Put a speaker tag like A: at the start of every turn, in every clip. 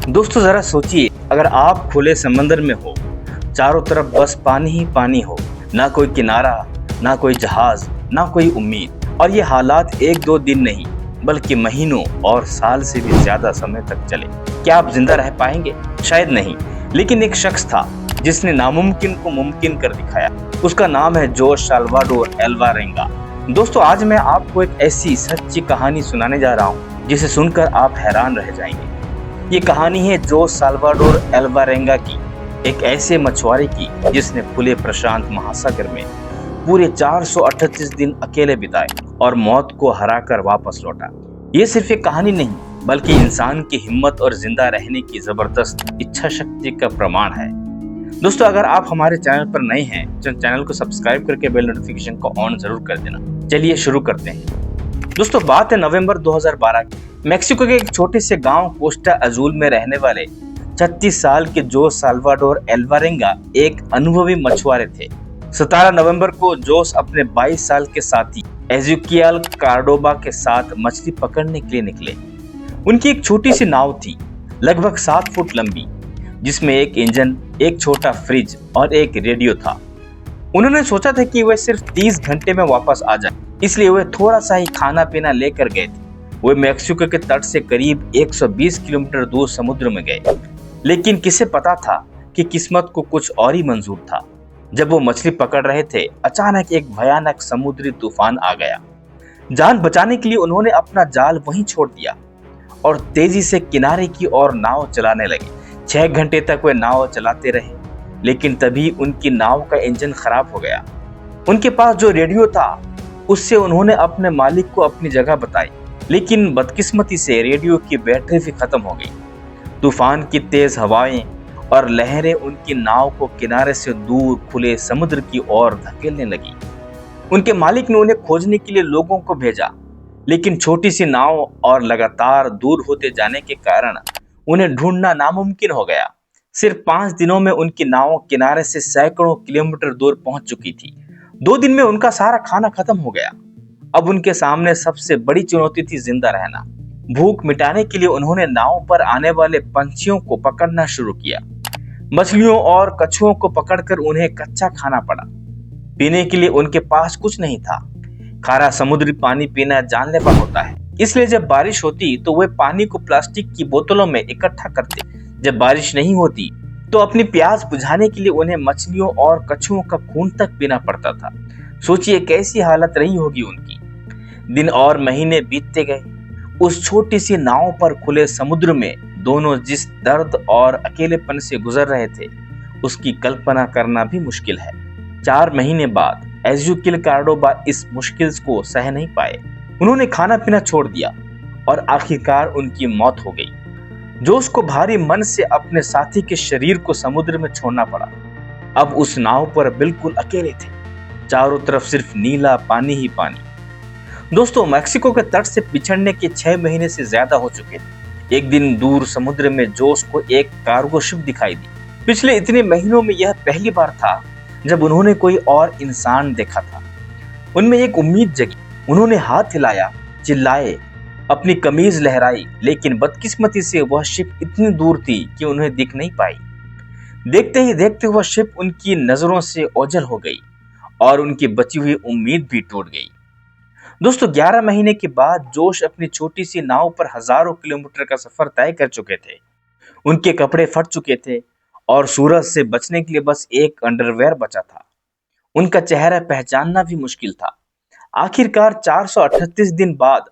A: दोस्तों जरा सोचिए, अगर आप खुले समंदर में हो, चारों तरफ बस पानी ही पानी हो, ना कोई किनारा, ना कोई जहाज, ना कोई उम्मीद, और ये हालात एक दो दिन नहीं बल्कि महीनों और साल से भी ज्यादा समय तक चले, क्या आप जिंदा रह पाएंगे? शायद नहीं। लेकिन एक शख्स था जिसने नामुमकिन को मुमकिन कर दिखाया। उसका नाम है जोस साल्वाडोर एल्वारेंगा। दोस्तों आज मैं आपको एक ऐसी सच्ची कहानी सुनाने जा रहा हूँ जिसे सुनकर आप हैरान रह जाएंगे। ये कहानी है जोस साल्वाडोर एल्वारेंगा की, एक ऐसे मछुआरे की जिसने खुले प्रशांत महासागर में पूरे 438 दिन अकेले बिताए और मौत को हराकर वापस लौटा। ये सिर्फ एक कहानी नहीं बल्कि इंसान की हिम्मत और जिंदा रहने की जबरदस्त इच्छा शक्ति का प्रमाण है। दोस्तों अगर आप हमारे चैनल पर नए हैं तो चैनल को सब्सक्राइब करके बेल नोटिफिकेशन को ऑन जरूर कर देना। चलिए शुरू करते हैं। दोस्तों बात है नवंबर 2012 की। मेक्सिको के एक छोटे से गांव कोस्टा अजूल में रहने वाले 36 साल के जोस साल्वाडोर एल्वारेंगा एक अनुभवी मछुआरे थे। 17 नवंबर को जोस अपने 22 साल के साथी एजुकियल कार्डोबा के साथ मछली पकड़ने के लिए निकले। उनकी एक छोटी सी नाव थी, लगभग 7 फुट लंबी, जिसमें एक इंजन, एक छोटा फ्रिज और एक रेडियो था। उन्होंने सोचा था कि वह सिर्फ 30 घंटे में वापस आ जाए, इसलिए वे थोड़ा सा ही खाना पीना लेकर गए थे। वे मेक्सिको के तट से करीब 120 किलोमीटर दूर समुद्र में गए। लेकिन किसे पता था कि किस्मत को कुछ और ही मंजूर था। जब वो मछली पकड़ रहे थे, अचानक एक भयानक समुद्री तूफान आ गया। जान बचाने के लिए उन्होंने अपना जाल वहीं छोड़ दिया और तेजी से किनारे की ओर नाव चलाने लगे। 6 घंटे तक वे नाव चलाते रहे, लेकिन तभी उनकी नाव का इंजन खराब हो गया। उनके पास जो रेडियो था उससे उन्होंने अपने मालिक को अपनी जगह बताई, लेकिन बदकिस्मती से रेडियो की बैटरी भी खत्म हो गई। तूफान की तेज हवाएं और लहरें उनकी नाव को किनारे से दूर खुले समुद्र की ओर धकेलने लगी। उनके मालिक ने उन्हें खोजने के लिए लोगों को भेजा, लेकिन छोटी सी नाव और लगातार दूर होते जाने के कारण उन्हें ढूंढना नामुमकिन हो गया। सिर्फ 5 दिनों में उनकी नाव किनारे से सैकड़ों किलोमीटर दूर पहुंच चुकी थी। 2 दिन में उनका सारा खाना खत्म हो गया। अब उनके सामने सबसे बड़ी चुनौती थी जिंदा रहना। भूख मिटाने के लिए उन्होंने नाव पर आने वाले पंछियों को पकड़ना शुरू किया। मछलियों और कछुओं को पकड़कर उन्हें कच्चा खाना पड़ा। पीने के लिए उनके पास कुछ नहीं था। खारा समुद्री पानी पीना जानलेवा होता है, इसलिए जब बारिश होती तो वे पानी को प्लास्टिक की बोतलों में इकट्ठा करते। जब बारिश नहीं होती तो अपनी प्यास बुझाने के लिए उन्हें मछलियों और कछुओं का खून तक पीना पड़ता था। सोचिए कैसी हालत रही होगी उनकी। दिन और महीने बीतते गए। उस छोटी सी नाव पर खुले समुद्र में दोनों जिस दर्द और अकेलेपन से गुजर रहे थे, उसकी कल्पना करना भी मुश्किल है। 4 महीने बाद एजुकिल कार्डोबा इस मुश्किल को सह नहीं पाए। उन्होंने खाना पीना छोड़ दिया और आखिरकार उनकी मौत हो गई। जोस को भारी मन से अपने साथी के शरीर को समुद्र में छोड़ना पड़ा। अब उस नाव पर बिल्कुल अकेले थे। चारों तरफ सिर्फ नीला पानी ही पानी। दोस्तों मेक्सिको के तट से बिछड़ने के 6 महीने से ज्यादा हो चुके थे। एक दिन दूर समुद्र में जोस को एक कार्गो शिप दिखाई दी। पिछले इतने महीनों में यह पहली बार था जब उन्होंने कोई और इंसान देखा था। उनमें एक उम्मीद जगी। उन्होंने हाथ हिलाया, चिल्लाए, अपनी कमीज लहराई, लेकिन बदकिस्मती से वह शिप इतनी दूर थी कि उन्हें दिख नहीं पाई। देखते ही देखते वह शिप उनकी नजरों से ओझल हो गई और उनकी बची हुई उम्मीद भी टूट गई। दोस्तों 11 महीने के बाद जोश अपनी छोटी सी नाव पर हजारों किलोमीटर का सफर तय कर चुके थे। उनके कपड़े फट चुके थे और सूरज से बचने के लिए बस एक अंडरवेयर बचा था। उनका चेहरा पहचानना भी मुश्किल था। आखिरकार 438 दिन बाद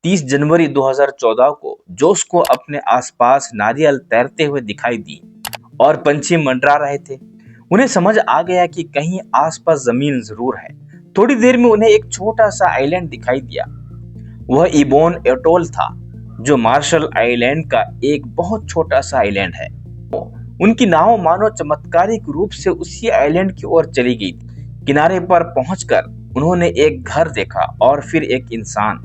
A: 30 जनवरी 2014 को जोश को अपने आसपास नारियल तैरते हुए दिखाई दी और पंछी मंडरा रहे थे। उन्हें समझ आ गया कि कहीं आसपास जमीन जरूर है। थोड़ी देर में उन्हें एक छोटा सा आइलैंड दिखाई दिया। वह इबोन एटोल था, जो मार्शल आइलैंड का एक बहुत छोटा सा आइलैंड है। उनकी नाव मानो चमत्कारिक रूप से उसी आइलैंड की ओर चली गई। किनारे पर पहुंचकर उन्होंने एक घर देखा और फिर एक इंसान।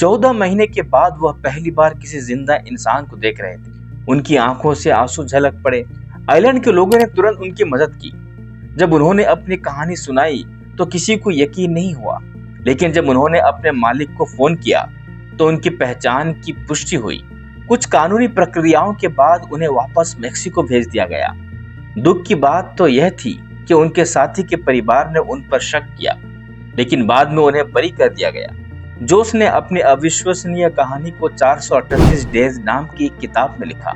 A: 14 महीने के बाद वह पहली बार किसी जिंदा इंसान को देख रहे थे। उनकी आंखों से आंसू झलक पड़े। आइलैंड के लोगों ने तुरंत उनकी मदद की। जब उन्होंने अपनी कहानी सुनाई तो किसी को यकीन नहीं हुआ, लेकिन जब उन्होंने अपने मालिक को फोन किया तो उनकी पहचान की पुष्टि हुई। कुछ कानूनी प्रक्रियाओं के बाद उन्हें वापस मेक्सिको भेज दिया गया। दुख की बात तो यह थी कि उनके साथी के परिवार ने उन पर शक किया, लेकिन बाद में उन्हें बरी कर दिया गया। जोश ने अपनी अविश्वसनीय कहानी को 438 डेज नाम की एक किताब में लिखा।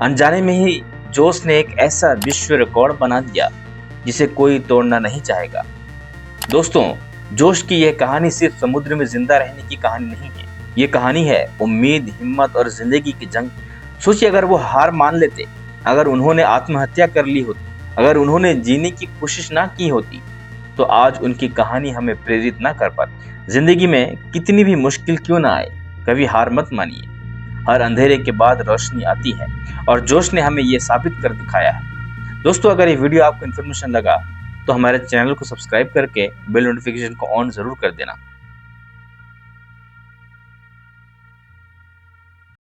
A: अनजाने में ही जोश ने एक ऐसा विश्व रिकॉर्ड बना दिया जिसे कोई तोड़ना नहीं चाहेगा। दोस्तों, जोश की यह कहानी सिर्फ समुद्र में जिंदा रहने की कहानी नहीं है, ये कहानी है उम्मीद, हिम्मत और जिंदगी की जंग। सोचिए, अगर वो हार मान लेते, अगर उन्होंने आत्महत्या कर ली होती, अगर उन्होंने जीने की कोशिश ना की होती, तो आज उनकी कहानी हमें प्रेरित ना कर पाती। जिंदगी में कितनी भी मुश्किल क्यों ना आए, कभी हार मत मानिए। हर अंधेरे के बाद रोशनी आती है और जोश ने हमें ये साबित कर दिखाया है। दोस्तों, अगर ये वीडियो आपको इन्फॉर्मेशन लगा तो हमारे चैनल को सब्सक्राइब करके बेल नोटिफिकेशन को ऑन जरूर कर देना।